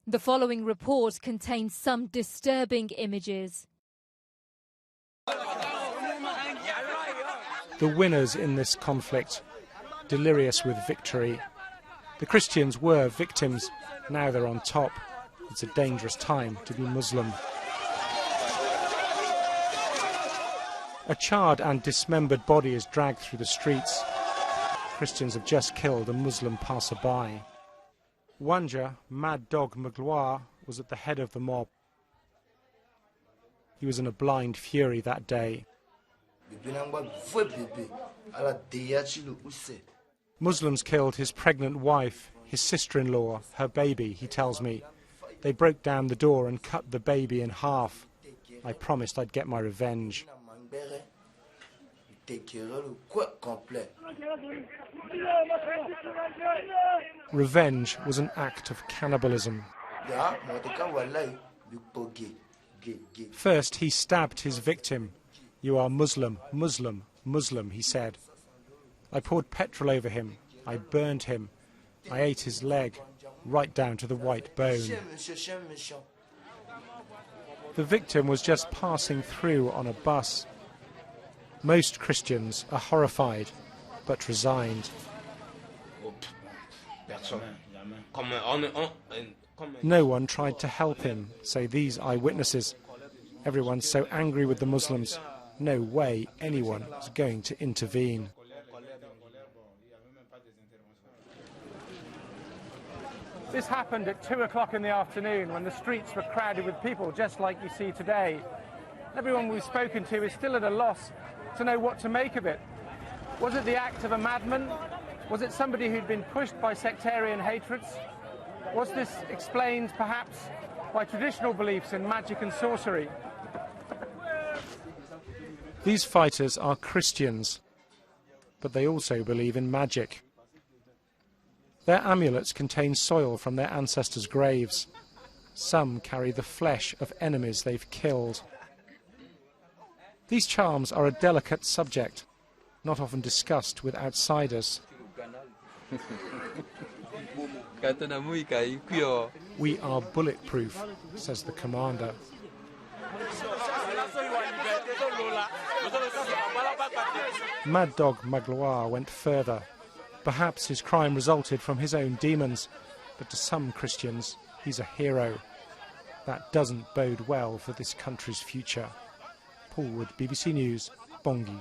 The following report contains some disturbing images. The winners in this conflict, delirious with victory. The Christians were victims, now they're on top. It's a dangerous time to be Muslim. A charred and dismembered body is dragged through the streets. Christians have just killed a Muslim passerby. Wanja, Mad Dog Magloire, was at the head of the mob. He was in a blind fury that day. Muslims killed his pregnant wife, his sister-in-law, her baby, he tells me. They broke down the door and cut the baby in half. I promised I'd get my revenge. Revenge was an act of cannibalism. First, he stabbed his victim. "You are Muslim, Muslim, Muslim," he said. I poured petrol over him. I burned him. I ate his leg, right down to the white bone. The victim was just passing through on a bus. Most Christians are horrified, but resigned. No one tried to help him, say these eyewitnesses. Everyone's so angry with the Muslims. No way anyone is going to intervene. This happened at 2 o'clock in the afternoon when the streets were crowded with people, just like you see today. Everyone we've spoken to is still at a loss to know what to make of it. Was it the act of a madman? Was it somebody who'd been pushed by sectarian hatreds? Was this explained, perhaps, by traditional beliefs in magic and sorcery? These fighters are Christians, but they also believe in magic. Their amulets contain soil from their ancestors' graves. Some carry the flesh of enemies they've killed. These charms are a delicate subject, not often discussed with outsiders. "We are bulletproof," says the commander. Mad Dog Magloire went further. Perhaps his crime resulted from his own demons, but to some Christians, he's a hero. That doesn't bode well for this country's future. Paul Wood, BBC News, Bangui.